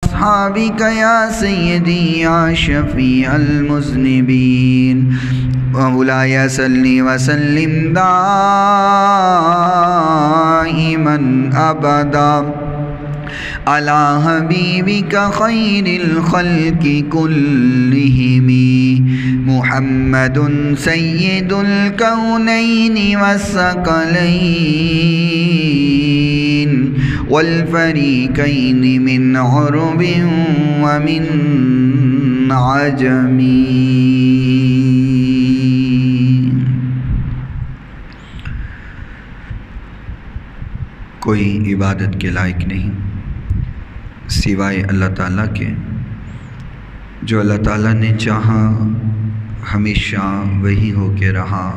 أصحابك يا سيدي يا شفيع المذنبين ومولاي صل وسلم دائما أبدا على حبيبك خير الخلق كلهم محمد سيد الكونين والثقلين والفريقين من عرب ومن عجم. کوئی عبادت کے لائق نہیں سوائے اللہ تعالیٰ کے، جو اللہ تعالیٰ نے چاہا ہمیشہ وہی ہو کے رہا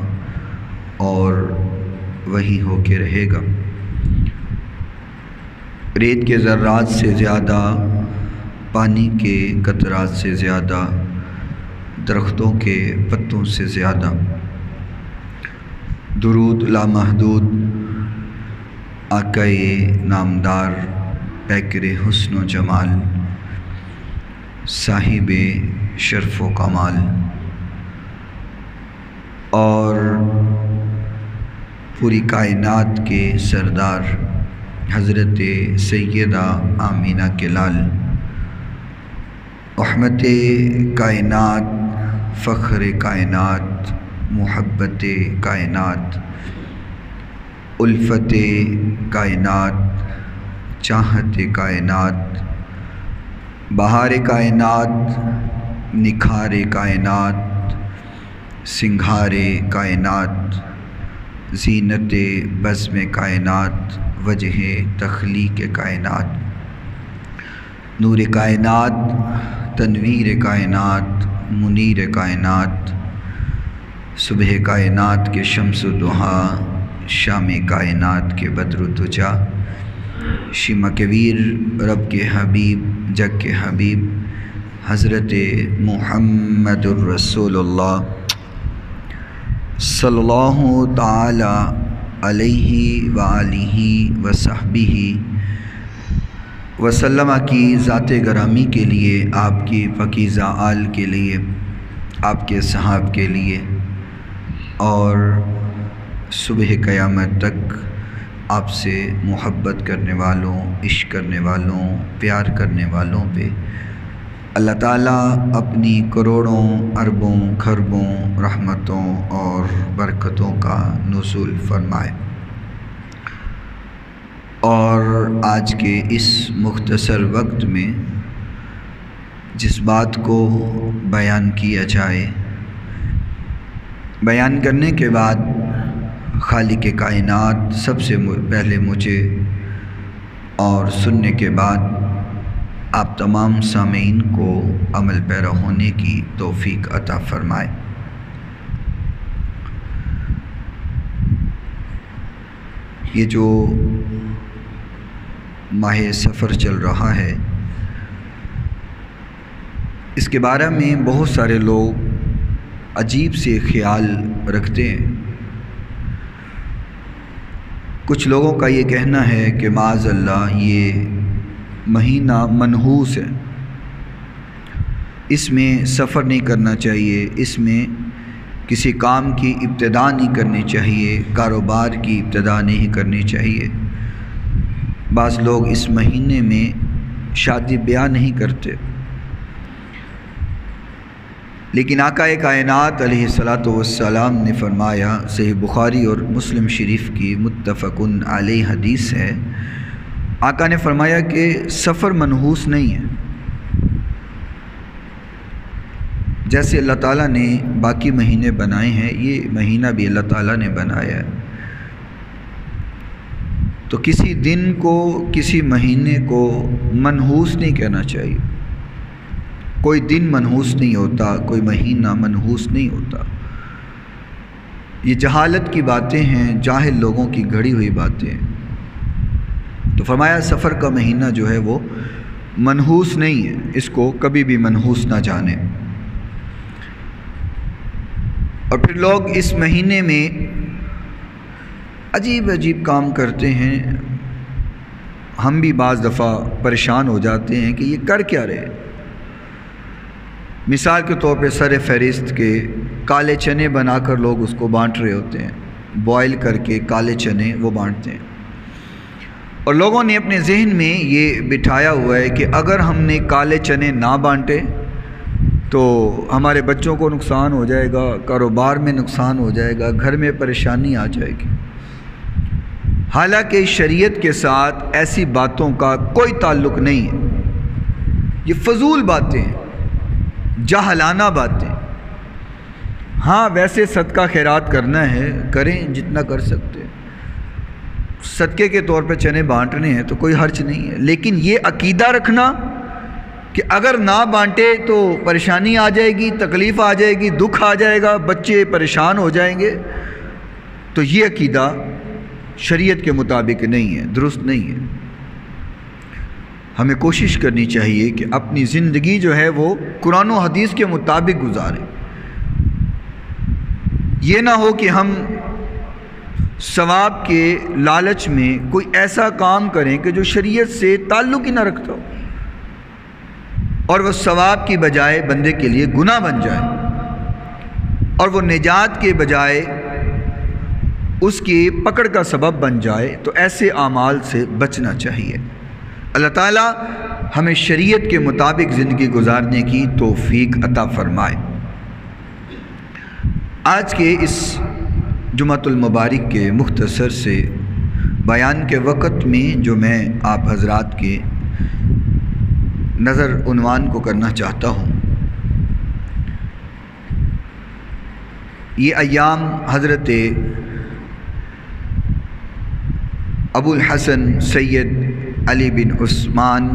اور وہی ہو کے رہے گا۔ ریت کے ذرات سے زیادہ، پانی کے قطرات سے زیادہ، درختوں کے پتوں سے زیادہ، درود لامحدود آقائے نامدار پیکر حسن و جمال، صاحب شرف و کمال، اور پوری کائنات کے سردار حضرت سیدہ آمینہ کے لال، رحمت کائنات، فخر کائنات، محبت کائنات، الفت کائنات، چاہت کائنات، بہار کائنات، نکھار کائنات، سنگھار کائنات، زینت بزم کائنات، وجہ تخلیق کائنات، نور کائنات، تنویر کائنات، منیر کائنات، صبح کائنات کے شمس و ضحیٰ، شام کائنات کے بدر و دجا، شمع کبیر رب کے حبیب، جگ کے حبیب حضرت محمد الرسول اللہ صلی اللہ تعالی علیہ وآلہ وصحبہ وسلم کی ذات گرامی کے لیے، آپ کی پاکیزہ آل کے لیے، آپ کے صحاب کے لیے، اور صبح قیامت تک آپ سے محبت کرنے والوں، عشق کرنے والوں، پیار کرنے والوں پہ اللہ تعالیٰ اپنی کروڑوں اربوں کھربوں رحمتوں اور برکتوں کا نزول فرمائے۔ اور آج کے اس مختصر وقت میں جس بات کو بیان کیا جائے، بیان کرنے کے بعد خالق کائنات سب سے پہلے مجھے اور سننے کے بعد آپ تمام سامعین کو عمل پیرا ہونے کی توفیق عطا فرمائے۔ یہ جو ماہ سفر چل رہا ہے، اس کے بارے میں بہت سارے لوگ عجیب سے خیال رکھتے ہیں۔ کچھ لوگوں کا یہ کہنا ہے کہ معاذ اللہ یہ مہینہ منحوس ہے، اس میں سفر نہیں کرنا چاہیے، اس میں کسی کام کی ابتدا نہیں کرنی چاہیے، کاروبار کی ابتدا نہیں کرنی چاہیے۔ بعض لوگ اس مہینے میں شادی بیاہ نہیں کرتے، لیکن آقا کائنات علیہ الصلاۃ والسلام نے فرمایا، صحیح بخاری اور مسلم شریف کی متفق علیہ حدیث ہے، آقا نے فرمایا کہ سفر منحوس نہیں ہے۔ جیسے اللہ تعالیٰ نے باقی مہینے بنائے ہیں، یہ مہینہ بھی اللہ تعالیٰ نے بنایا ہے، تو کسی دن کو، کسی مہینے کو منحوس نہیں کہنا چاہیے۔ کوئی دن منحوس نہیں ہوتا، کوئی مہینہ منحوس نہیں ہوتا۔ یہ جہالت کی باتیں ہیں، جاہل لوگوں کی گھڑی ہوئی باتیں ہیں۔ تو فرمایا سفر کا مہینہ جو ہے وہ منحوس نہیں ہے، اس کو کبھی بھی منحوس نہ جانیں۔ اور پھر لوگ اس مہینے میں عجیب عجیب کام کرتے ہیں، ہم بھی بعض دفعہ پریشان ہو جاتے ہیں کہ یہ کر کیا رہے. مثال کے طور پہ سر فہرست کے کالے چنے بنا کر لوگ اس کو بانٹ رہے ہوتے ہیں، بوائل کر کے کالے چنے وہ بانٹتے ہیں، اور لوگوں نے اپنے ذہن میں یہ بٹھایا ہوا ہے کہ اگر ہم نے کالے چنے نہ بانٹے تو ہمارے بچوں کو نقصان ہو جائے گا، کاروبار میں نقصان ہو جائے گا، گھر میں پریشانی آ جائے گی. حالانکہ شریعت کے ساتھ ایسی باتوں کا کوئی تعلق نہیں ہے. یہ فضول باتیں ہیں، جاہلانہ باتیں. ہاں ویسے صدقہ خیرات کرنا ہے، کریں جتنا کر سکتے ہیں. صدقے کے طور پہ چنے بانٹنے ہیں تو کوئی حرج نہیں ہے، لیکن یہ عقیدہ رکھنا کہ اگر نہ بانٹے تو پریشانی آ جائے گی، تکلیف آ جائے گی، دکھ آ جائے گا، بچے پریشان ہو جائیں گے، تو یہ عقیدہ شریعت کے مطابق نہیں ہے، درست نہیں ہے. ہمیں کوشش کرنی چاہیے کہ اپنی زندگی جو ہے وہ قرآن و حدیث کے مطابق گزاریں. یہ نہ ہو کہ ہم ثواب کے لالچ میں کوئی ایسا کام کریں کہ جو شریعت سے تعلق ہی نہ رکھتا ہو، اور وہ ثواب کی بجائے بندے کے لیے گناہ بن جائے، اور وہ نجات کے بجائے اس کی پکڑ کا سبب بن جائے. تو ایسے اعمال سے بچنا چاہیے. اللہ تعالیٰ ہمیں شریعت کے مطابق زندگی گزارنے کی توفیق عطا فرمائے. آج کے اس جمعۃ المبارک کے مختصر سے بیان کے وقت میں جو میں آپ حضرات کے نظر عنوان کو کرنا چاہتا ہوں، یہ ایام حضرت ابو الحسن سید علی بن عثمان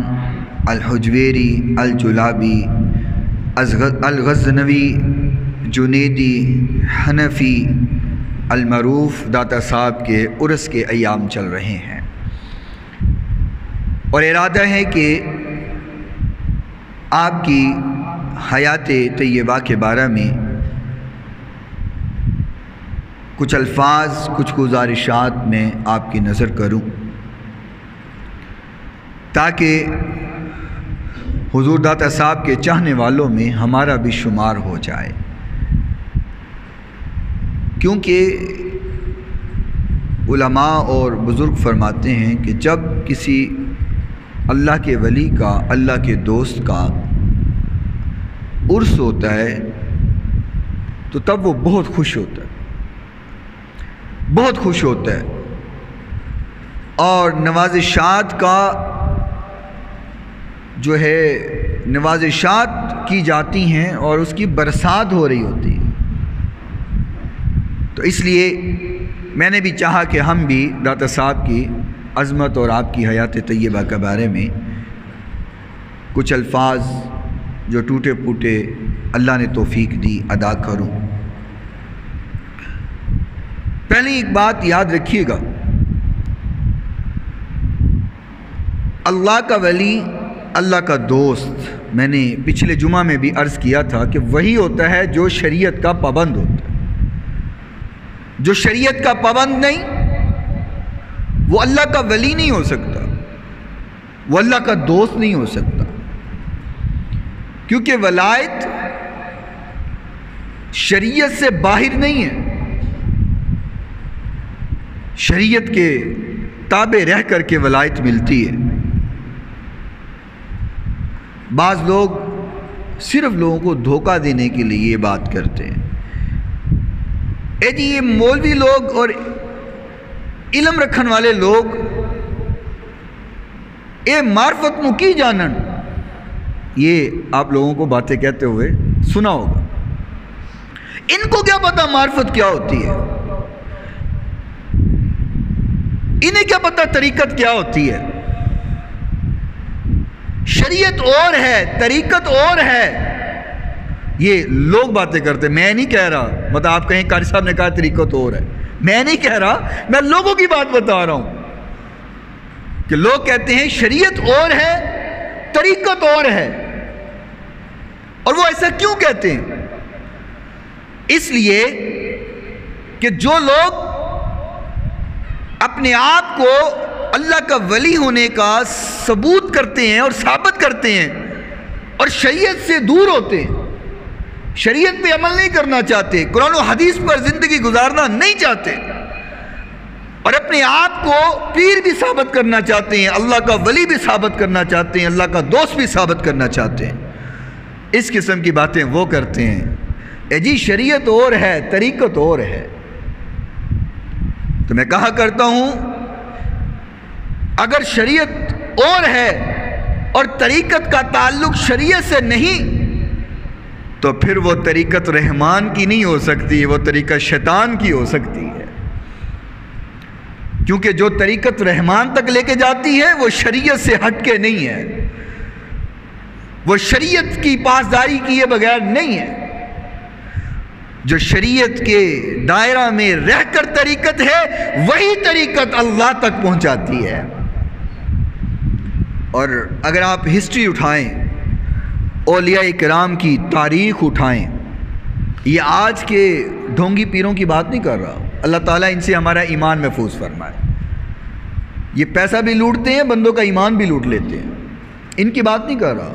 الحجویری الجلابی الغزنوی جنیدی حنفی المعروف داتا صاحب کے عرس کے ایام چل رہے ہیں، اور ارادہ ہے کہ آپ کی حیات طیبہ کے بارے میں کچھ الفاظ، کچھ گزارشات میں آپ کی نظر کروں، تاکہ حضور داتا صاحب کے چاہنے والوں میں ہمارا بھی شمار ہو جائے. کیونکہ علماء اور بزرگ فرماتے ہیں کہ جب کسی اللہ کے ولی کا، اللہ کے دوست کا عرس ہوتا ہے تو تب وہ بہت خوش ہوتا ہے، بہت خوش ہوتا ہے، اور نوازشات کا جو ہے نوازشات کی جاتی ہیں اور اس کی برسات ہو رہی ہوتی ہے. تو اس لیے میں نے بھی چاہا کہ ہم بھی داتا صاحب کی عظمت اور آپ کی حیات طیبہ کے بارے میں کچھ الفاظ جو ٹوٹے پھوٹے اللہ نے توفیق دی ادا کروں. پہلے ایک بات یاد رکھیے گا، اللہ کا ولی، اللہ کا دوست، میں نے پچھلے جمعہ میں بھی عرض کیا تھا کہ وہی ہوتا ہے جو شریعت کا پابند ہوتا ہے. جو شریعت کا پابند نہیں وہ اللہ کا ولی نہیں ہو سکتا، وہ اللہ کا دوست نہیں ہو سکتا. کیونکہ ولایت شریعت سے باہر نہیں ہے، شریعت کے تابع رہ کر کے ولایت ملتی ہے. بعض لوگ صرف لوگوں کو دھوکہ دینے کے لیے یہ بات کرتے ہیں، اے جی یہ مولوی لوگ اور علم رکھن والے لوگ اے معرفت نو کی جانن. یہ آپ لوگوں کو باتیں کہتے ہوئے سنا ہوگا. ان کو کیا پتا معرفت کیا ہوتی ہے، انہیں کیا پتا طریقت کیا ہوتی ہے. شریعت اور ہے، طریقت اور ہے. یہ لوگ باتیں کرتے، میں نہیں کہہ رہا، مطلب آپ کہیں قاری صاحب نے کہا طریقت اور ہے، میں نہیں کہہ رہا، میں لوگوں کی بات بتا رہا ہوں کہ لوگ کہتے ہیں شریعت اور ہے، طریقت اور ہے. اور وہ ایسا کیوں کہتے ہیں؟ اس لیے کہ جو لوگ اپنے آپ کو اللہ کا ولی ہونے کا ثبوت کرتے ہیں اور ثابت کرتے ہیں اور شریعت سے دور ہوتے ہیں، شریعت پہ عمل نہیں کرنا چاہتے، قرآن و حدیث پر زندگی گزارنا نہیں چاہتے، اور اپنے آپ کو پیر بھی ثابت کرنا چاہتے ہیں، اللہ کا ولی بھی ثابت کرنا چاہتے ہیں، اللہ کا دوست بھی ثابت کرنا چاہتے ہیں، اس قسم کی باتیں وہ کرتے ہیں۔ اے جی شریعت اور ہے، طریقت اور ہے۔ تو میں کہا کرتا ہوں اگر شریعت اور ہے اور طریقت کا تعلق شریعت سے نہیں تو پھر وہ طریقت رحمان کی نہیں ہو سکتی، وہ طریقت شیطان کی ہو سکتی ہے، کیونکہ جو طریقت رحمان تک لے کے جاتی ہے وہ شریعت سے ہٹ کے نہیں ہے، وہ شریعت کی پاسداری کیے بغیر نہیں ہے۔ جو شریعت کے دائرہ میں رہ کر طریقت ہے وہی طریقت اللہ تک پہنچاتی ہے۔ اور اگر آپ ہسٹری اٹھائیں، اولیاء کرام کی تاریخ اٹھائیں، یہ آج کے ڈھونگی پیروں کی بات نہیں کر رہا، اللہ تعالیٰ ان سے ہمارا ایمان محفوظ فرمائے۔ یہ پیسہ بھی لوٹتے ہیں، بندوں کا ایمان بھی لوٹ لیتے ہیں، ان کی بات نہیں کر رہا،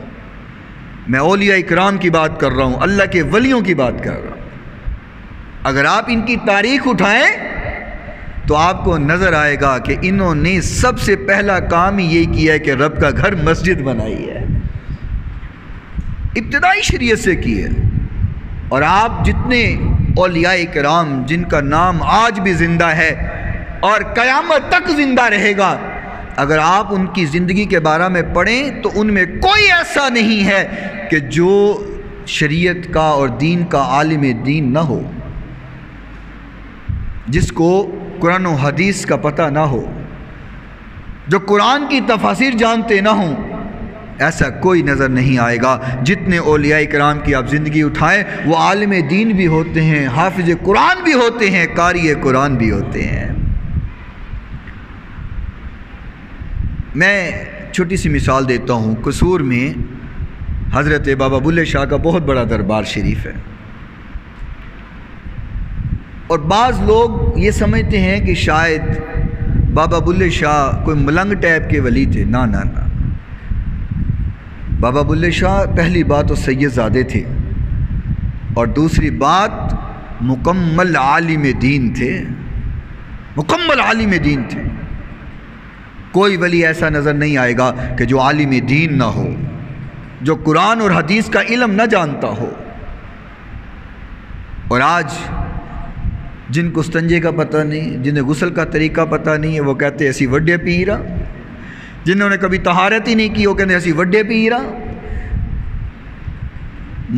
میں اولیاء کرام کی بات کر رہا ہوں، اللہ کے ولیوں کی بات کر رہا ہوں۔ اگر آپ ان کی تاریخ اٹھائیں تو آپ کو نظر آئے گا کہ انہوں نے سب سے پہلا کام یہ کیا ہے کہ رب کا گھر مسجد بنائی ہے، ابتدائی شریعت سے کی ہے۔ اور آپ جتنے اولیاء کرام جن کا نام آج بھی زندہ ہے اور قیامت تک زندہ رہے گا، اگر آپ ان کی زندگی کے بارے میں پڑھیں تو ان میں کوئی ایسا نہیں ہے کہ جو شریعت کا اور دین کا عالم دین نہ ہو، جس کو قرآن و حدیث کا پتہ نہ ہو، جو قرآن کی تفاسیر جانتے نہ ہوں، ایسا کوئی نظر نہیں آئے گا۔ جتنے اولیاء کرام کی آپ زندگی اٹھائیں وہ عالم دین بھی ہوتے ہیں، حافظ قرآن بھی ہوتے ہیں، قاری قرآن بھی ہوتے ہیں۔ میں چھوٹی سی مثال دیتا ہوں، قصور میں حضرت بابا بلے شاہ کا بہت بڑا دربار شریف ہے، اور بعض لوگ یہ سمجھتے ہیں کہ شاید بابا بلے شاہ کوئی ملنگ ٹائپ کے ولی تھے۔ نہ نہ نہ، بابا بلے شاہ پہلی بات تو سید زادے تھے، اور دوسری بات مکمل عالم دین تھے، مکمل عالم دین تھے۔ کوئی ولی ایسا نظر نہیں آئے گا کہ جو عالم دین نہ ہو، جو قرآن اور حدیث کا علم نہ جانتا ہو۔ اور آج جن کو استنجے کا پتہ نہیں، جنہیں غسل کا طریقہ پتہ نہیں ہے، وہ کہتے ہیں اسی وڈے پیرا۔ جنہوں نے کبھی طہارت ہی نہیں کی وہ کہتے ہیں اسی وڈے پیرا۔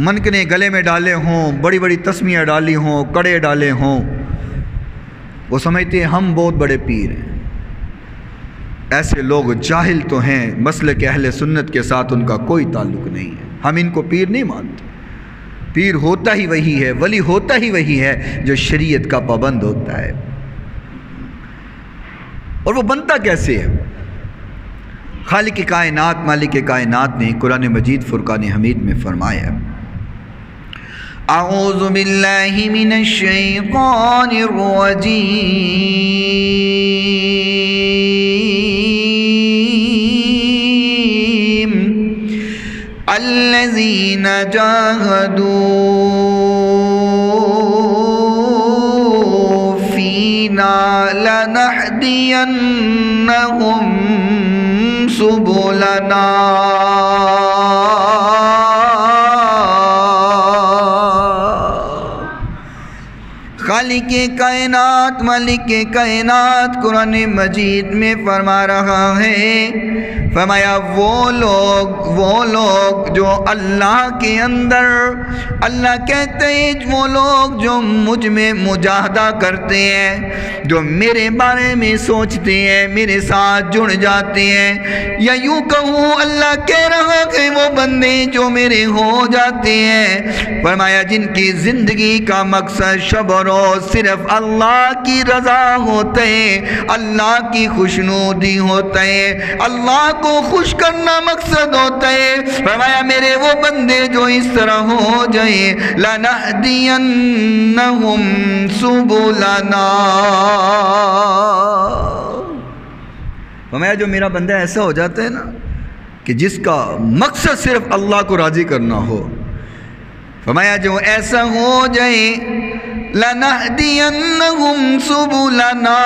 منکنے گلے میں ڈالے ہوں، بڑی بڑی تسمیاں ڈالی ہوں، کڑے ڈالے ہوں، وہ سمجھتے ہیں ہم بہت بڑے پیر ہیں۔ ایسے لوگ جاہل تو ہیں، مسلک اہل سنت کے ساتھ ان کا کوئی تعلق نہیں ہے۔ ہم ان کو پیر نہیں مانتے۔ پیر ہوتا ہی وہی ہے، ولی ہوتا ہی وہی ہے جو شریعت کا پابند ہوتا ہے۔ اور وہ بنتا کیسے ہے؟ خالق کائنات، مالک کائنات نے قرآن مجید فرقان حمید میں فرمایا، اعوذ باللہ من الشیطان الرجیم، الذین جاہدوا فینا لنہدینہم سبلنا۔ خالق کائنات، مالک کائنات قرآن مجید میں فرما رہا ہے، فرمایا وہ لوگ جو اللہ کے اندر، اللہ کہتے ہیں وہ لوگ جو مجھ میں مجاہدہ کرتے ہیں، جو میرے بارے میں سوچتے ہیں، میرے ساتھ جڑ جاتے ہیں، یا یوں کہوں اللہ کہہ رہا کہ وہ بندے جو میرے ہو جاتے ہیں، فرمایا جن کی زندگی کا مقصد شب و روز صرف اللہ کی رضا ہوتا ہے، اللہ کی خوشنودی ہوتا ہے، اللہ کو خوش کرنا مقصد ہوتا ہے، فرمایا میرے وہ بندے جو اس طرح ہو جائیں، لَنَهْدِيَنَّهُمْ سُبُلَنَا، فرمایا جو میرا بندہ ایسا ہو جاتا ہے نا کہ جس کا مقصد صرف اللہ کو راضی کرنا ہو، فرمایا جو ایسا ہو جائے لَنَهْدِيَنَّهُمْ سُبُلَنَا،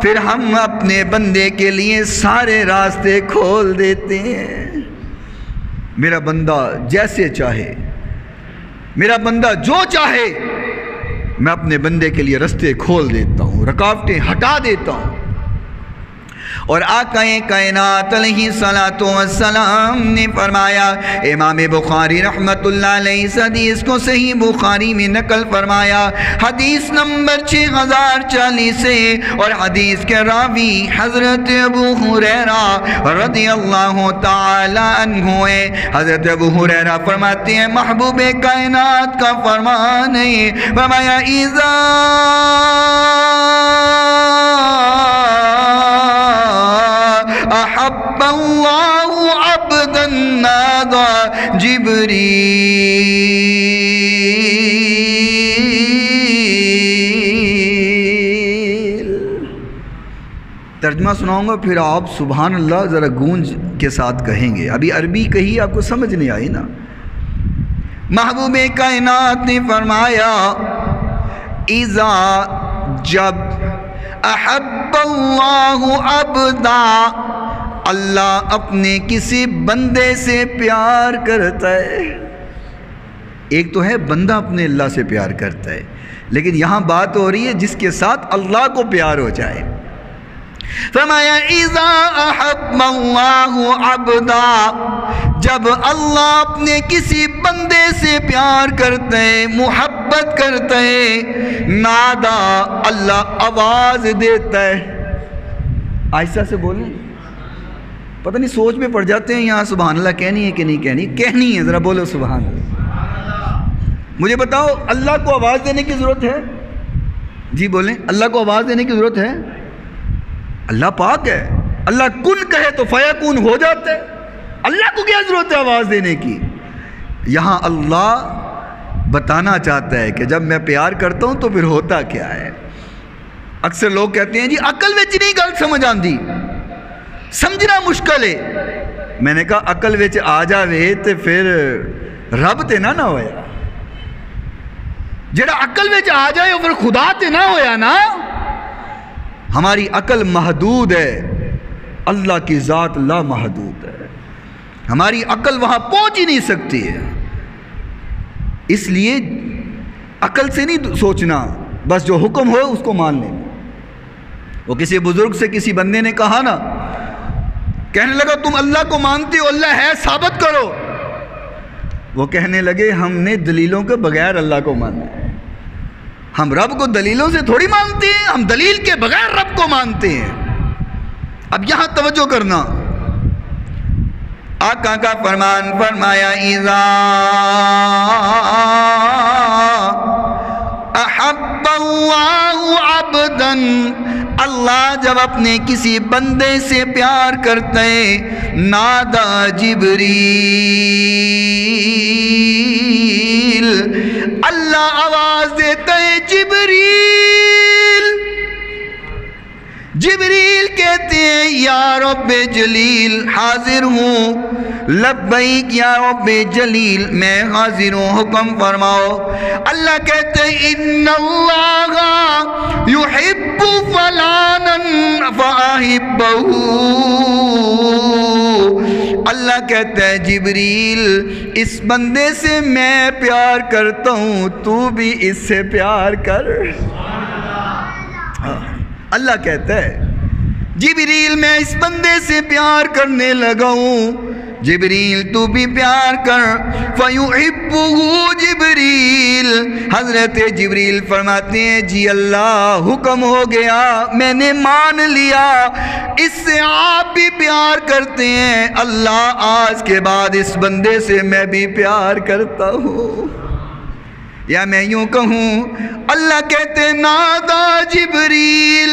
پھر ہم اپنے بندے کے لیے سارے راستے کھول دیتے ہیں۔ میرا بندہ جیسے چاہے، میرا بندہ جو چاہے، میں اپنے بندے کے لیے راستے کھول دیتا ہوں، رکاوٹیں ہٹا دیتا ہوں۔ اور آقا کائنات علیہ الصلوۃ والسلام نے فرمایا، امام بخاری رحمت اللہ علیہ اس حدیث کو صحیح بخاری میں نقل فرمایا، حدیث نمبر 6040 سے، اور حدیث کے راوی حضرت ابو ہریرہ رضی اللہ تعالی عنہ ہے۔ حضرت ابو ہریرہ فرماتے ہیں محبوب کائنات کا فرمان ہے، فرمایا اذا احب اللہ عبدا نادى جبریل۔ ترجمہ سناؤں گا پھر آپ سبحان اللہ ذرا گونج کے ساتھ کہیں گے، ابھی عربی کہی آپ کو سمجھ نہیں آئی نا۔ محبوب کائنات نے فرمایا اذا، جب، احب اللہ عبدا، اللہ اپنے کسی بندے سے پیار کرتا ہے۔ ایک تو ہے بندہ اپنے اللہ سے پیار کرتا ہے، لیکن یہاں بات ہو رہی ہے جس کے ساتھ اللہ کو پیار ہو جائے۔ فرمایا اذا احب اللہ عبدا، جب اللہ اپنے کسی بندے سے پیار کرتا ہے، محبت کرتا ہے، نادا، اللہ آواز دیتا ہے۔ آہستہ سے بولیں، پتہ نہیں سوچ میں پڑ جاتے ہیں یہاں سبحان اللہ کہنی ہے کہ نہیں کہنی، کہنی ہے، ذرا بولو سبحان اللہ۔ مجھے بتاؤ اللہ کو آواز دینے کی ضرورت ہے؟ جی بولیں، اللہ کو آواز دینے کی ضرورت ہے؟ اللہ پاک ہے، اللہ کن کہے تو فیکون ہو جاتا ہے، اللہ کو کیا ضرورت ہے آواز دینے کی؟ یہاں اللہ بتانا چاہتا ہے کہ جب میں پیار کرتا ہوں تو پھر ہوتا کیا ہے۔ اکثر لوگ کہتے ہیں جی عقل وچ نہیں گل سمجھ آندی، سمجھنا مشکل ہے۔ میں نے کہا عقل وچ آ جاوے تے پھر رب تے نہ ہویا، جڑا عقل وچ آ جائے پھر خدا تے نہ ہویا نا۔ ہماری عقل محدود ہے، اللہ کی ذات لا محدود ہے، ہماری عقل وہاں پہنچ ہی نہیں سکتی ہے۔ اس لیے عقل سے نہیں سوچنا، بس جو حکم ہو اس کو مان لینا۔ وہ کسی بزرگ سے کسی بندے نے کہا نا، کہنے لگا تم اللہ کو مانتے ہو، اللہ ہے ثابت کرو۔ وہ کہنے لگے ہم نے دلیلوں کے بغیر اللہ کو مانا ہے، ہم رب کو دلیلوں سے تھوڑی مانتے ہیں، ہم دلیل کے بغیر رب کو مانتے ہیں۔ اب یہاں توجہ کرنا، آقا کا فرمان فرمایا اذا احب اللہ عبدا، اللہ جب اپنے کسی بندے سے پیار کرتا ہے، نادا جبریل، اللہ آواز دیتا ہے جبریل۔ جبریل کہتے ہیں یا رب جلیل حاضر ہوں، لبیک یا رب جلیل میں حاضر ہوں، حکم فرماؤ۔ اللہ کہتے ہیں ان اللہ یحب فلانا فاحبہ، اللہ کہتا ہے جبریل اس بندے سے میں پیار کرتا ہوں، تو بھی اس سے پیار کر۔ اللہ کہتا ہے جبریل میں اس بندے سے پیار کرنے لگا ہوں، جبریل تو بھی پیار کر۔ فَيُحِبُّهُ جبریل، حضرت جبریل فرماتے ہیں جی اللہ حکم ہو گیا، میں نے مان لیا، اس سے آپ بھی پیار کرتے ہیں، اللہ آج کے بعد اس بندے سے میں بھی پیار کرتا ہوں۔ یا میں یوں کہوں، اللہ کہتے نادا جبریل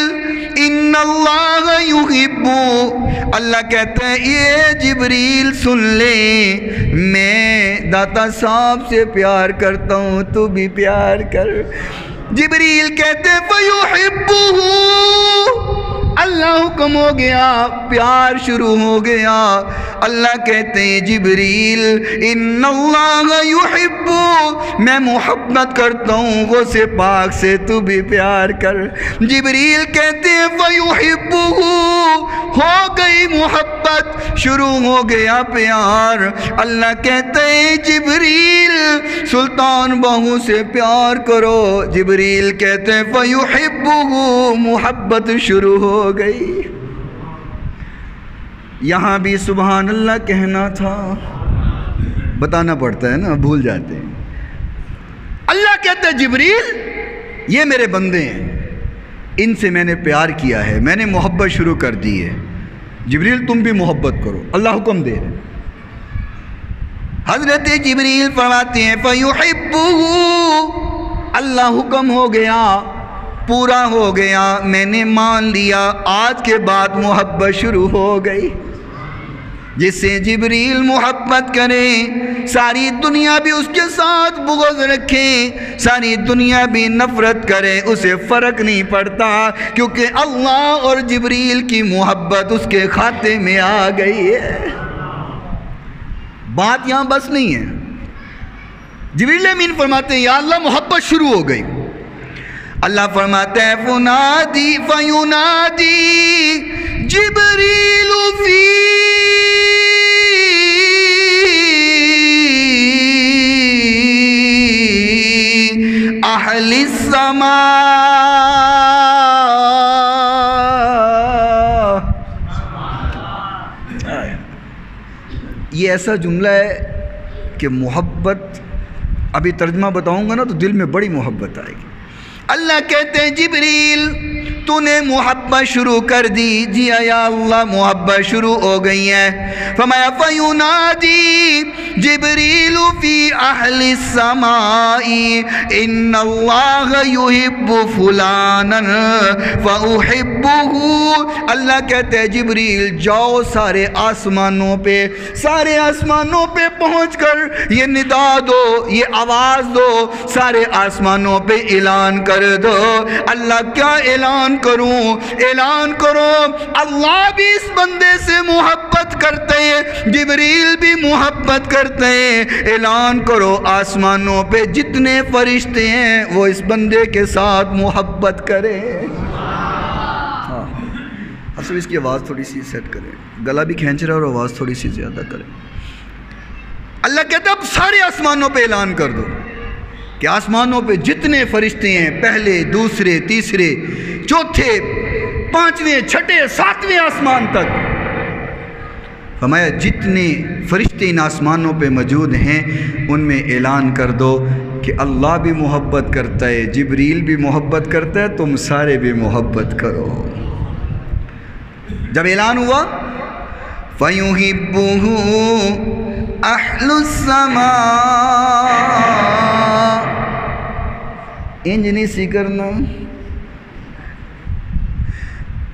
ان اللہ یحب، اللہ کہتے ہیں یہ جبریل سن لے، میں داتا صاحب سے پیار کرتا ہوں، تو بھی پیار کر۔ جبریل کہتے ہیں فیحبہ، اللہ حکم ہو گیا، پیار شروع ہو گیا۔ اللہ کہتے ہیں جبریل ان اللہ یحب، میں محبت کرتا ہوں وہ سے پاک سے تو بھی پیار کر۔ جبریل کہتے ہیں فیحبہ، ہو گئی محبت، شروع ہو گیا پیار۔ اللہ کہتے ہیں جبریل سلطان بہو سے پیار کرو۔ جبریل کہتے ہیں فیحبہ، محبت شروع ہو گئی۔ یہاں بھی سبحان اللہ کہنا تھا، بتانا پڑتا ہے نا، بھول جاتے ہیں۔ اللہ کہتا ہے جبریل یہ میرے بندے ہیں، ان سے میں نے پیار کیا ہے، میں نے محبت شروع کر دی ہے، جبریل تم بھی محبت کرو۔ اللہ حکم دے رہے ہیں۔ حضرت جبریل فرماتے ہیں فیحبہ، اللہ حکم ہو گیا، پورا ہو گیا، میں نے مان لیا، آج کے بعد محبت شروع ہو گئی۔ جس سے جبریل محبت کرے، ساری دنیا بھی اس کے ساتھ بغض رکھے، ساری دنیا بھی نفرت کرے، اسے فرق نہیں پڑتا، کیونکہ اللہ اور جبریل کی محبت اس کے کھاتے میں آ گئی ہے۔ بات یہاں بس نہیں ہے۔ جبریل امین فرماتے ہیں یا اللہ محبت شروع ہو گئی۔ اللہ فرماتا ہے فنادی فینادی جبریل فی اہل السماء، یہ ایسا جملہ ہے کہ محبت، ابھی ترجمہ بتاؤں گا نا تو دل میں بڑی محبت آئے گی۔ اللہ کہتے ہیں جبریل تو نے محبت شروع کر دی، جی یا اللہ محبت شروع ہو گئی ہے۔ فرمایا فینادی جبریل فی اہل السماء ان اللہ یحب فلانا فاحبہ۔ اللہ کہتے ہیں جبریل جاؤ سارے آسمانوں پہ، سارے آسمانوں پہ پہنچ کر یہ ندا دو، یہ آواز دو، سارے آسمانوں پہ اعلان کر دو۔ اللہ کیا اعلان کروں؟ اعلان کرو اللہ بھی اس بندے سے محبت کرتے ہیں، جبریل بھی محبت کرتے ہیں۔ اعلان کرو آسمانوں پہ جتنے فرشتے ہیں وہ اس بندے کے ساتھ محبت کریں۔ اصل اس کی آواز تھوڑی سی سیٹ کریں، گلا بھی کھینچ رہا ہے اور آواز تھوڑی سی زیادہ کریں۔ اللہ کہتا ہے اب سارے آسمانوں پہ اعلان کر دو کہ آسمانوں پہ جتنے فرشتے ہیں، پہلے، دوسرے، تیسرے، چوتھے، پانچویں، چھٹے، ساتویں آسمان تک، فرمایا جتنے فرشتے ان آسمانوں پہ موجود ہیں ان میں اعلان کر دو کہ اللہ بھی محبت کرتا ہے، جبریل بھی محبت کرتا ہے، تم سارے بھی محبت کرو۔ جب اعلان ہوا فَيُحِبُّهُ أَهْلُ السَّمَاءِ، انج نہیں سی کرنا،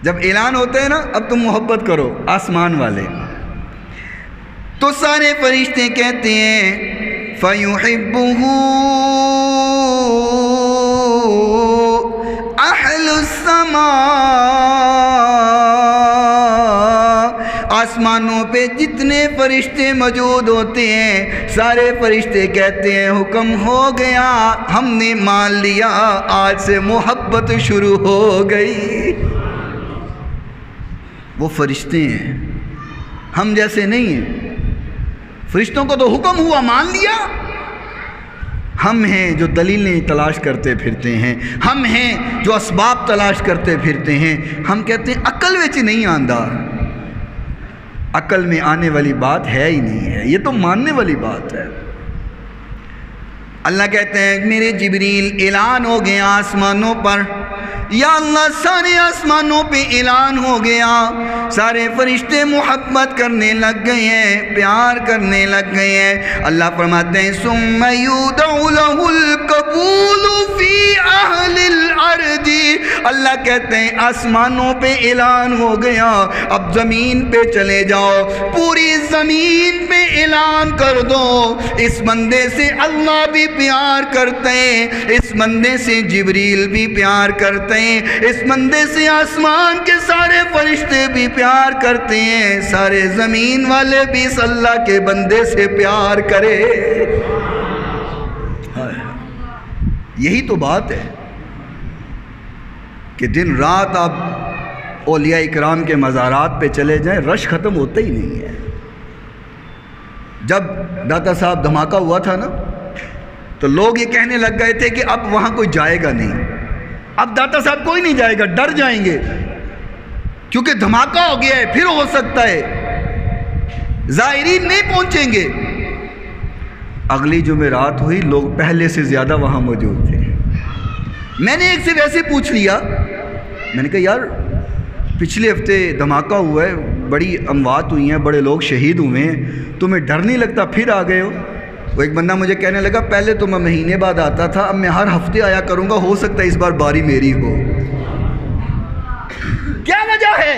جب اعلان ہوتا ہے نا اب تم محبت کرو آسمان والے، تو سارے فرشتے کہتے ہیں فَيُحِبُّهُ أَهْلُ السَّمَاءِ، آسمانوں پہ جتنے فرشتے موجود ہوتے ہیں سارے فرشتے کہتے ہیں حکم ہو گیا، ہم نے مان لیا، آج سے محبت شروع ہو گئی۔ وہ فرشتے ہیں، ہم جیسے نہیں ہیں۔ فرشتوں کو تو حکم ہوا، مان لیا۔ ہم ہیں جو دلیلیں تلاش کرتے پھرتے ہیں، ہم ہیں جو اسباب تلاش کرتے پھرتے ہیں، ہم کہتے ہیں عقل وچ نہیں آندا، عقل میں آنے والی بات ہے ہی نہیں ہے، یہ تو ماننے والی بات ہے۔ اللہ کہتے ہیں میرے جبریل اعلان ہو گیا آسمانوں پر، یا اللہ سارے آسمانوں پہ اعلان ہو گیا، سارے فرشتے محبت کرنے لگ گئے ہیں، پیار کرنے لگ گئے ہیں۔ اللہ فرماتے ہیں ثم یودع لہ القبول فی اہل الارض، اللہ کہتے ہیں آسمانوں پہ اعلان ہو گیا، اب زمین پہ چلے جاؤ، پوری زمین پہ اعلان کر دو اس بندے سے اللہ بھی پیار کرتے ہیں، اس بندے سے جبریل بھی پیار کرتے ہیں، اس بندے سے آسمان کے سارے فرشتے بھی پیار کرتے ہیں، سارے زمین والے بھی اس اللہ کے بندے سے پیار کرے۔ یہی تو بات ہے کہ دن رات آپ اولیاء اکرام کے مزارات پہ چلے جائیں، رش ختم ہوتا ہی نہیں ہے۔ جب داتا صاحب دھماکہ ہوا تھا نا تو لوگ یہ کہنے لگ گئے تھے کہ اب وہاں کوئی جائے گا نہیں، اب داتا صاحب کوئی نہیں جائے گا، ڈر جائیں گے کیونکہ دھماکہ ہو گیا ہے، پھر ہو سکتا ہے زائرین نہیں پہنچیں گے۔ اگلی جمعرات ہوئی، لوگ پہلے سے زیادہ وہاں موجود تھے۔ میں نے ایک سے ویسے پوچھ لیا، میں نے کہا یار پچھلے ہفتے دھماکہ ہوا ہے، بڑی اموات ہوئی ہیں، بڑے لوگ شہید ہوئے ہیں، تمہیں ڈر نہیں لگتا پھر آ گئے ہو؟ وہ ایک بندہ مجھے کہنے لگا پہلے تو میں مہینے بعد آتا تھا، اب میں ہر ہفتے آیا کروں گا، ہو سکتا ہے اس بار باری میری ہو۔ کیا وجہ ہے؟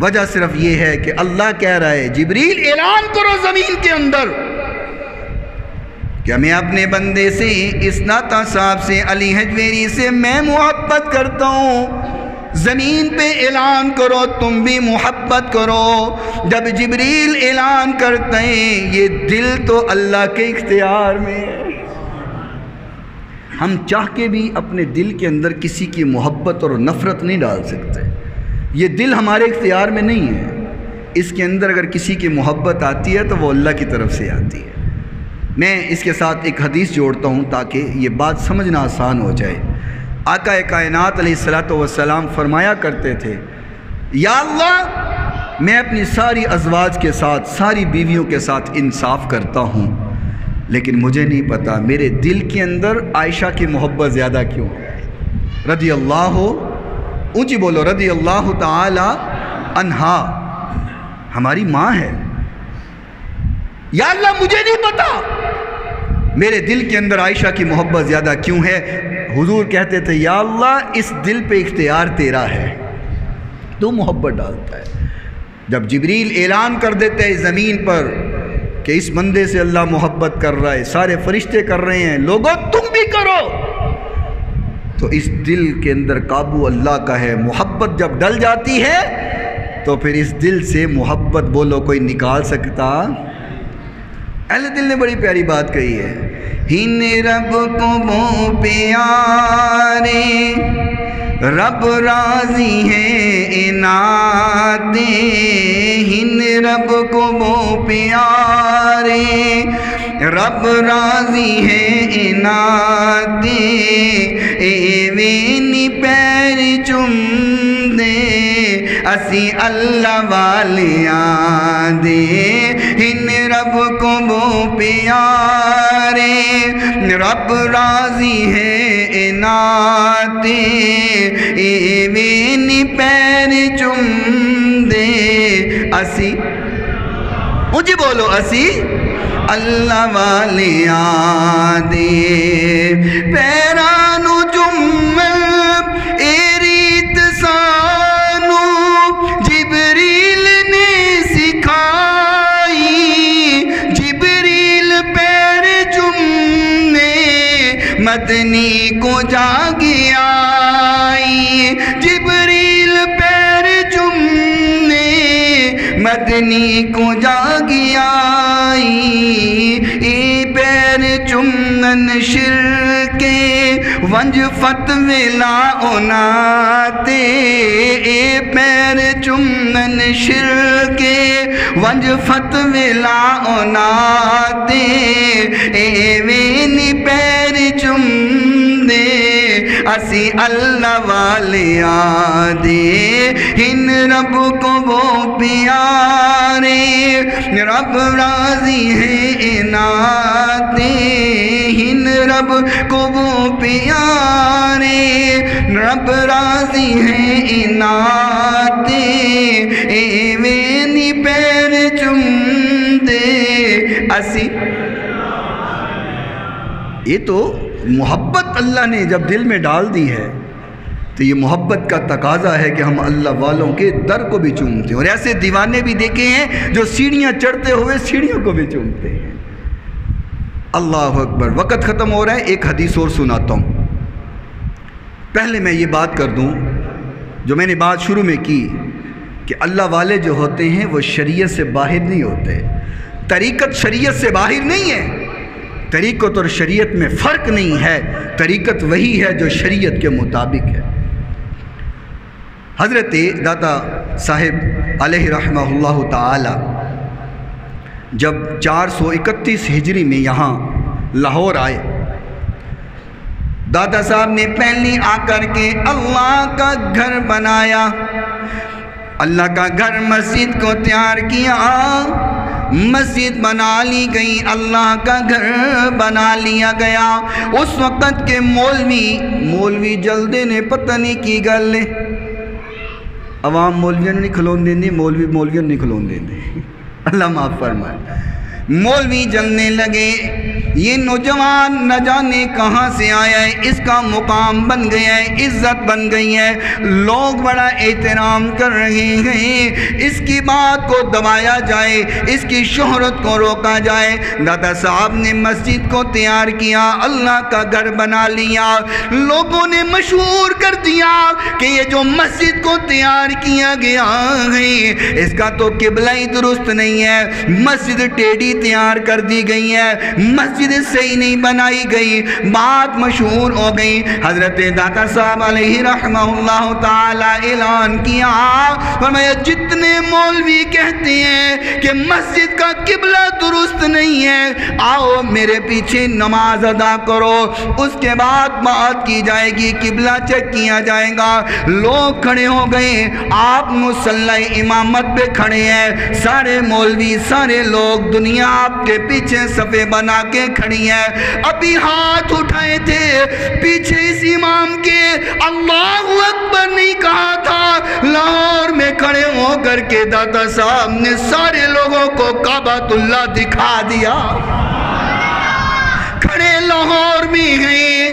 وجہ صرف یہ ہے کہ اللہ کہہ رہا ہے جبریل اعلان کرو زمین کے اندر کہ میں اپنے بندے سے، اس ناتا صاحب سے، علی حجویری سے میں محبت کرتا ہوں، زمین پہ اعلان کرو تم بھی محبت کرو۔ جب جبریل اعلان کرتے ہیں، یہ دل تو اللہ کے اختیار میں ہے، ہم چاہ کے بھی اپنے دل کے اندر کسی کی محبت اور نفرت نہیں ڈال سکتے، یہ دل ہمارے اختیار میں نہیں ہے، اس کے اندر اگر کسی کی محبت آتی ہے تو وہ اللہ کی طرف سے آتی ہے۔ میں اس کے ساتھ ایک حدیث جوڑتا ہوں تاکہ یہ بات سمجھنا آسان ہو جائے۔ آقا کائنات علیہ السلام فرمایا کرتے تھے، یا اللہ میں اپنی ساری ازواج کے ساتھ، ساری بیویوں کے ساتھ انصاف کرتا ہوں، لیکن مجھے نہیں پتا میرے دل کے اندر عائشہ کی محبت زیادہ کیوں ہے، رضی اللہ، اونچی بولو، رضی اللہ تعالی عنہا، ہماری ماں ہے، یا اللہ مجھے نہیں پتا میرے دل کے اندر عائشہ کی محبت زیادہ کیوں ہے۔ حضور کہتے تھے یا اللہ اس دل پہ اختیار تیرا ہے، تو محبت ڈالتا ہے۔ جب جبریل اعلان کر دیتے ہیں زمین پر کہ اس بندے سے اللہ محبت کر رہا ہے، سارے فرشتے کر رہے ہیں، لوگوں تم بھی کرو، تو اس دل کے اندر قابو اللہ کا ہے۔ محبت جب ڈل جاتی ہے تو پھر اس دل سے محبت بولو کوئی نکال سکتا؟ اہل دل نے بڑی پیاری بات کہی ہے، ہن رب کو وہ پیارے، رب راضی ہے عنایت، ہن رب کو وہ پیارے، رب راضی ہے عنایت، ایویں پیر چم دے اسی اللہ والیاں دے، ہن رب کو وہ پیارے، رب راضی ہے عنایت، ایویں پیر چم دے اسی، مجھے بولو اسی اللہ والیاں دے، پیرانو جمل اے ریت سانو جبریل نے سکھائی، جبریل پیر چمنے مدنی کو جاگی آئی، جبریل پیر چمنے مدنی کو جاگی آئی، ای پیر چمن شرکے ونج فتوی لا اوناتے، اے پیر چمن شرکے ونج فتوی لا اوناتے، اے وینی پیر چم دے اسی اللہ والیاں دے، ہن رب کو وہ پیارے، رب راضی ہے عنایت، ہن رب کو وہ پیارے، رب راضی ہے عنایت، ایویں پیر چم دے اسی، یہ تو محبت اللہ نے جب دل میں ڈال دی ہے تو یہ محبت کا تقاضا ہے کہ ہم اللہ والوں کے در کو بھی چومتے ہیں. اور ایسے دیوانے بھی دیکھے ہیں جو سیڑھیاں چڑھتے ہوئے سیڑھیوں کو بھی چومتے ہیں. اللہ اکبر. وقت ختم ہو رہا ہے، ایک حدیث اور سناتا ہوں. پہلے میں یہ بات کر دوں جو میں نے بات شروع میں کی کہ اللہ والے جو ہوتے ہیں وہ شریعت سے باہر نہیں ہوتے. طریقت شریعت سے باہر نہیں ہے. طریقت اور شریعت میں فرق نہیں ہے. طریقت وہی ہے جو شریعت کے مطابق ہے. حضرت داتا صاحب علیہ رحمہ اللہ تعالی جب 431 ہجری میں یہاں لاہور آئے، داتا صاحب نے پہلی آ کر کے اللہ کا گھر بنایا. اللہ کا گھر مسجد کو تیار کیا، مسجد بنا لی گئی، اللہ کا گھر بنا لیا گیا. اس وقت کے مولوی جلدے نے پتہ نہیں کی گل نے عوام مولویوں نہیں کھلون دیں دے، مولویوں نہیں کھلون دیں دے. اللہ معاف فرمائے. مولوی جلنے لگے. یہ نوجوان نہ جانے کہاں سے آیا ہے، اس کا مقام بن گیا ہے، عزت بن گئی ہے، لوگ بڑا احترام کر رہے ہیں. اس کی بات کو دبایا جائے، اس کی شہرت کو روکا جائے. داتا صاحب نے مسجد کو تیار کیا، اللہ کا گھر بنا لیا. لوگوں نے مشہور کر دیا کہ یہ جو مسجد کو تیار کیا گیا ہے اس کا تو قبلہ ہی درست نہیں ہے. مسجد ٹیڑھی تیار کر دی گئی ہے، مسجد صحیح نہیں بنائی گئی. بات مشہور ہو گئی. حضرت داتا صاحب علیہ رحمہ اللہ تعالی اعلان کیا، فرمایا جتنے مولوی کہتے ہیں کہ مسجد کا قبلہ درست نہیں ہے، آؤ میرے پیچھے نماز ادا کرو، اس کے بعد بات کی جائے گی، قبلہ چیک کیا جائے گا. لوگ کھڑے ہو گئے. آپ مصلی امامت پہ کھڑے ہیں، سارے مولوی سارے لوگ دنیا آپ کے پیچھے صفے بنا کے کھڑی ہے. ابھی ہاتھ اٹھائے تھے پیچھے اس امام کے اللہ اکبر نہیں کہا تھا. لاہور میں کھڑے ہو کر کے داتا صاحب نے سارے لوگوں کو کعبۃ اللہ دکھا دیا. کھڑے لاہور میں ہیں،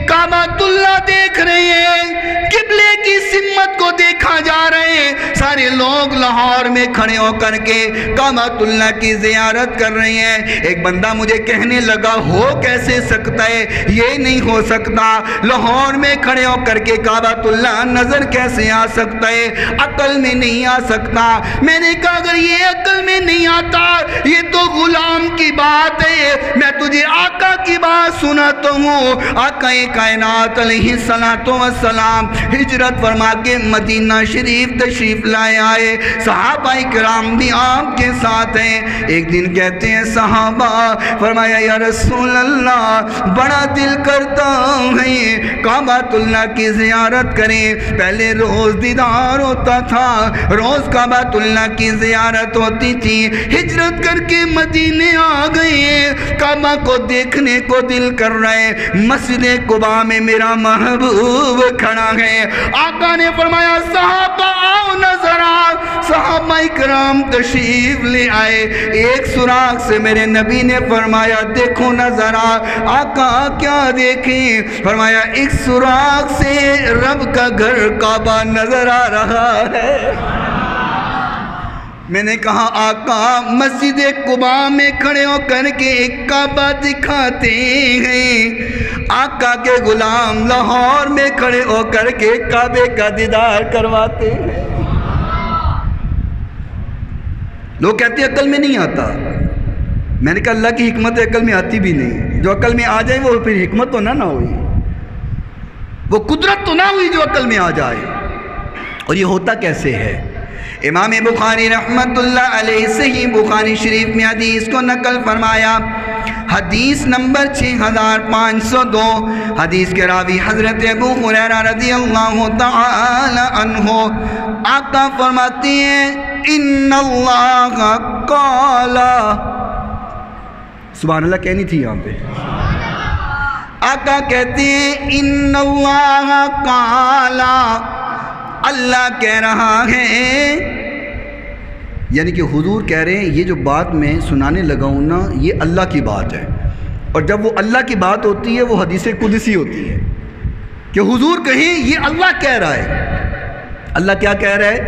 کعبۃ اللہ دیکھ رہے ہیں، قبلے کی سمت کو دیکھا جا رہے ہیں. سارے لوگ لاہور میں کھڑے ہو کر کے کعبۃ اللہ کی زیارت کر رہے ہیں. ایک بندہ مجھے کہنے لگا ہو کیسے سکتا ہے، یہ نہیں ہو سکتا. لاہور میں کھڑے ہو کر کے کعبۃ اللہ نظر کیسے آ سکتا ہے، عقل میں نہیں آ سکتا. میں نے کہا اگر یہ عقل میں نہیں آتا یہ تو غلام کی بات ہے، میں تجھے آقا کی بات سناتا ہوں. آقا کائنات علیہ السلام ہجرت فرما کے مدینہ شریف تشریف لائے آئے. صحابہ کرام بھی آپ کے ساتھ ہیں. ایک دن کہتے ہیں صحابہ، فرمایا یا رسول اللہ بڑا دل کرتا ہے کعبۃ اللہ کی زیارت کریں. پہلے روز دیدار ہوتا تھا، روز کعبۃ اللہ کی زیارت ہوتی تھی. ہجرت کر کے مدینے آ گئے، کعبہ کو دیکھنے کو دل کر رہے. مسجد قباء میں میرا محبوب کھڑا ہے. آقا نے فرمایا صحابہ آؤ نظر آؤ. صحابہ اکرام تشریف لے آئے. ایک سوراخ سے میرے نبی نے فرمایا دیکھو نظر آ. آقا کیا دیکھیں؟ فرمایا ایک سوراخ سے رب کا گھر کعبہ نظر آ رہا ہے. میں نے کہا آقا مسجد قباء میں کھڑے ہو کر کے ایک کعبہ دکھاتے ہیں، آقا کے غلام لاہور میں کھڑے ہو کر کے کعبے کا دیدار کرواتے ہیں. لوگ کہتے ہیں عقل میں نہیں آتا. میں نے کہا اللہ کی حکمت عقل میں آتی بھی نہیں. جو عقل میں آ جائے وہ پھر حکمت تو نہ ہوئی، وہ قدرت تو نہ ہوئی جو عقل میں آ جائے. اور یہ ہوتا کیسے ہے؟ امام بخاری رحمت اللہ علیہ صحیح بخاری شریف میں حدیث کو نقل فرمایا. حدیث نمبر 6502. حدیث کے راوی حضرت ابو ہریرہ رضی اللہ تعالی عنہ. آقا فرماتے ہیں ان اللہ قال. سبحان اللہ کہنی تھی یہاں پہ. آقا کہتے ہیں ان اللہ قال، اللہ کہہ رہا ہے. یعنی کہ حضور کہہ رہے ہیں یہ جو بات میں سنانے لگا ہوں نا یہ اللہ کی بات ہے. اور جب وہ اللہ کی بات ہوتی ہے وہ حدیث قدسی ہوتی ہے کہ حضور کہیں یہ اللہ کہہ رہا ہے۔ اللہ کیا کہہ رہا ہے؟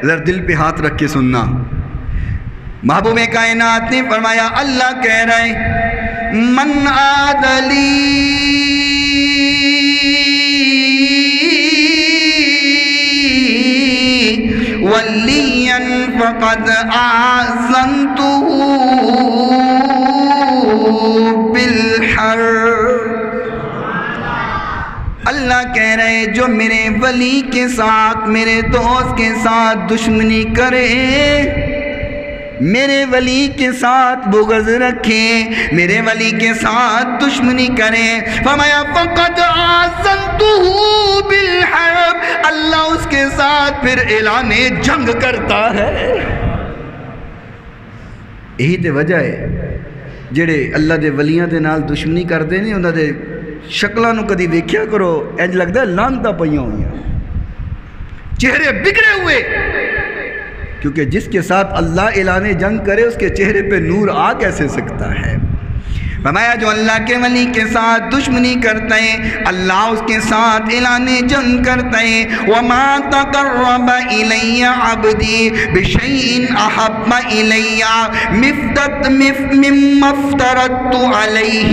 ذرا دل پہ ہاتھ رکھ کے سننا۔ محبوب کائنات نے فرمایا اللہ کہہ رہا ہے من عادلی ولیا فقد آذنتہ بالحرب۔ اللہ کہہ رہے جو میرے ولی کے ساتھ، میرے دوست کے ساتھ دشمنی کرے، میرے ولی کے ساتھ بغض رکھے، میرے ولی کے ساتھ دشمنی کرے، فرمایا فقد آذنتہ بالحرب، اللہ اس کے ساتھ پھر اعلان جنگ کرتا ہے۔ یہی تے وجہ ہے جڑے اللہ دے ولیاں دے نال دشمنی کردے نہیں، انہاں دے شکلاں نو کدی ویکھیا کرو، انج لگدا ہے لعنتاں پئیاں ہوئیاں، چہرے بگڑے ہوئے، کیونکہ جس کے ساتھ اللہ اعلان جنگ کرے اس کے چہرے پہ نور آ کیسے سکتا ہے؟ فرمایا جو اللہ کے ولی کے ساتھ دشمنی کرتا ہے اللہ اس کے ساتھ اعلان جنگ کرتا ہے۔ وَمَا تَقَرَّبَ إِلَيَّ عَبْدِي بِشَيْءٍ أَحَبَّ إِلَيَّ مِمَّا افْتَرَضْتُ عَلَيْهِ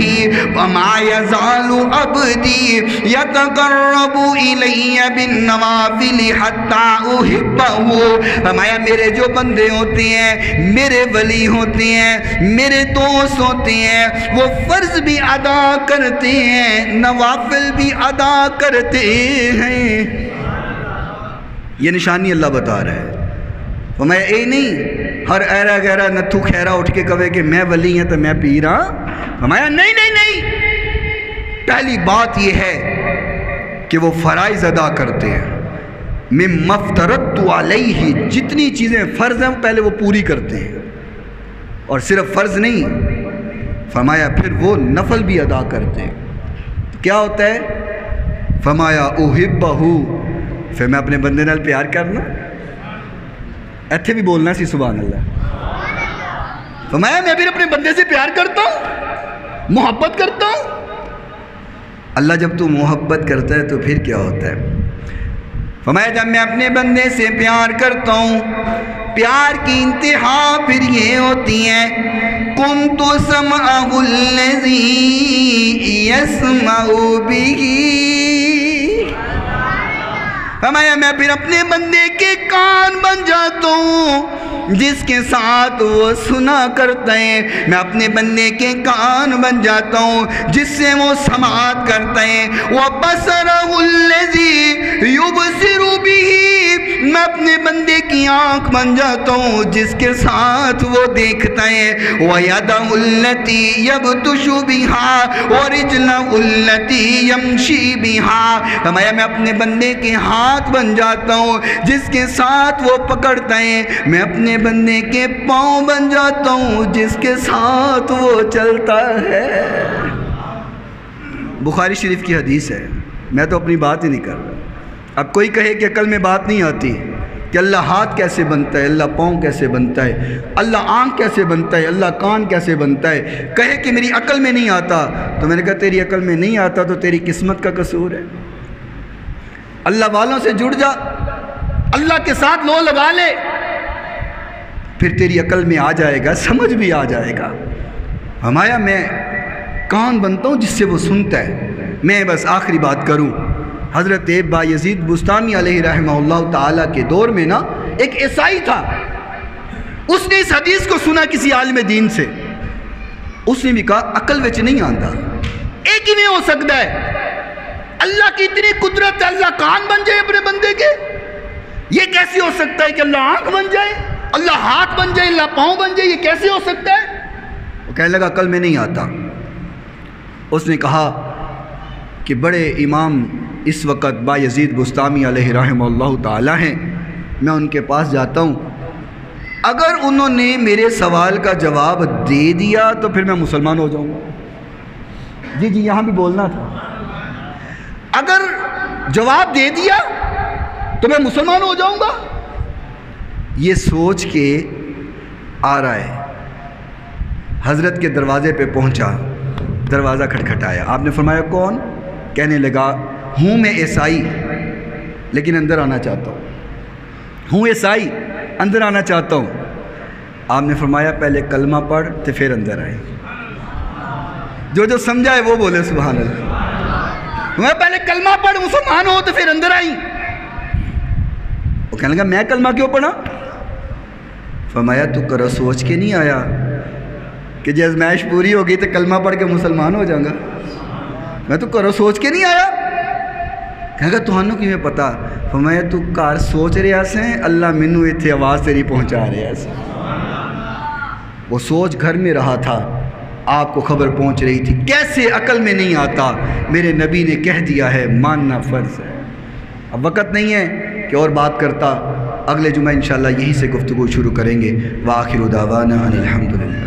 وَمَا يَزَالُ عَبْدِي يَتَقَرَّبُ إِلَيَّ بِالنَّوَافِلِ حَتَّى أُحِبَّهُ۔ فرمایا میرے جو بندے ہوتے ہیں، میرے ولی ہوتے ہیں، میرے دوست ہوتے ہیں، وہ فرض بھی ادا کرتے ہیں، نوافل بھی ادا کرتے ہیں۔ یہ نشانی اللہ بتا رہا ہے۔ فرمایا اے نہیں ہر ایرا گہرا نتھو خیرا اٹھ کے کہے کہ میں ولی ہوں تو میں پیر ہاں۔ فرمایا نہیں نہیں نہیں، پہلی بات یہ ہے کہ وہ فرائض ادا کرتے ہیں، مما افترضت علیہ، جتنی چیزیں فرض ہیں پہلے وہ پوری کرتے ہیں، اور صرف فرض نہیں، فرمایا پھر وہ نفل بھی ادا کرتے ہیں۔ کیا ہوتا ہے؟ فرمایا احبہ، پھر میں اپنے بندے نال پیار کرنا، ایتھے بھی بولنا سی سبحان اللہ۔ فرمایا میں بھی اپنے بندے سے پیار کرتا ہوں، محبت کرتا ہوں۔ اللہ جب تو محبت کرتا ہے تو پھر کیا ہوتا ہے؟ فرمایا جب میں اپنے بندے سے پیار کرتا ہوں، پیار کی انتہا پھر یہ ہوتی ہے كنت سمعه الذي يسمع به۔ فرمایا میں پھر اپنے بندے کے کان بن جاتا ہوں جس کے ساتھ وہ سنا کرتا ہے، میں اپنے بندے کے کان بن جاتا ہوں جس سے وہ سماعت کرتا ہے۔ وَبَصَرَهُ الَّذِي يُبْصِرُ بِهِ، میں اپنے بندے کی آنکھ بن جاتا ہوں جس کے ساتھ وہ دیکھتا ہے۔ وَيَدَهُ الَّتِي يَبْطُشُ بِهَا وَرِجْلَهُ الَّتِي يَمْشِي بِهَا، فرمایا میں اپنے بندے کے ہاتھ بن جاتا ہوں جس کے ساتھ وہ پکڑتا ہے، میں اپنے بندے کے پاؤں بن جاتا ہوں جس کے ساتھ وہ چلتا ہے۔ بخاری شریف کی حدیث ہے، میں تو اپنی بات ہی نہیں کر رہا۔ اب کوئی کہے کہ عقل میں بات نہیں آتی کہ اللہ ہاتھ کیسے بنتا ہے، اللہ پاؤں کیسے بنتا ہے، اللہ آنکھ کیسے بنتا ہے، اللہ کان کیسے بنتا ہے، کہے کہ میری عقل میں نہیں آتا، تو میں نے کہا تیری عقل میں نہیں آتا تو تیری قسمت کا قصور ہے۔ اللہ والوں سے جڑ جا، اللہ کے ساتھ لو لگا لے، پھر تیری عقل میں آ جائے گا، سمجھ بھی آ جائے گا۔ فرمایا میں کان بنتا ہوں جس سے وہ سنتا ہے۔ میں بس آخری بات کروں، حضرت بایزید بستامی علیہ رحمہ اللہ تعالیٰ کے دور میں نا ایک عیسائی تھا، اس نے اس حدیث کو سنا کسی عالم دین سے، اس نے بھی کہا عقل وچ نہیں آندا، ایک ہی نہیں ہو سکتا ہے، اللہ کی اتنی قدرت ہے، اللہ کان بن جائے اپنے بندے کے، یہ کیسے ہو سکتا ہے کہ اللہ آنکھ بن جائے، اللہ ہاتھ بن جائے، اللہ پاؤں بن جائے، یہ کیسے ہو سکتا ہے؟ وہ کہنے لگا عقل میں نہیں آتا۔ اس نے کہا کہ بڑے امام اس وقت بایزید بستامی علیہ رحمہ اللہ تعالی ہیں، میں ان کے پاس جاتا ہوں، اگر انہوں نے میرے سوال کا جواب دے دیا تو پھر میں مسلمان ہو جاؤں گا۔ جی یہاں بھی بولنا تھا، اگر جواب دے دیا تو میں مسلمان ہو جاؤں گا۔ یہ سوچ کے آ رہا ہے، حضرت کے دروازے پہ پہنچا، دروازہ کھٹکھٹایا. آپ نے فرمایا کون؟ کہنے لگا ہوں میں عیسائی لیکن اندر آنا چاہتا ہوں عیسائی اندر آنا چاہتا ہوں. آپ نے فرمایا پہلے کلمہ پڑھ تو پھر اندر آئے. جو سمجھا ہے وہ بولے سبحان اللہ. میں پہلے کلمہ پڑھ مسلمان ہو تو پھر اندر آئی. وہ کہنے لگا میں کلمہ کیوں پڑھا؟ فرمایا تو کرو سوچ کے نہیں آیا کہ جی ازمائش پوری ہوگی تو کلمہ پڑھ کے مسلمان ہو جاؤں گا؟ میں تو کرو سوچ کے نہیں آیا. کہنے لگا تہانوں کی میں پتا؟ فرمایا تو کار سوچ رہا سے اللہ منو ایتھے آواز تیری پہنچا رہا سے. وہ سوچ گھر میں رہا تھا، آپ کو خبر پہنچ رہی تھی. کیسے عقل میں نہیں آتا؟ میرے نبی نے کہہ دیا ہے ماننا فرض ہے. اب وقت نہیں ہے کہ اور بات کرتا. اگلے جمعہ انشاءاللہ یہیں سے گفتگو شروع کریں گے. وآخر دعوانا ان الحمدللہ.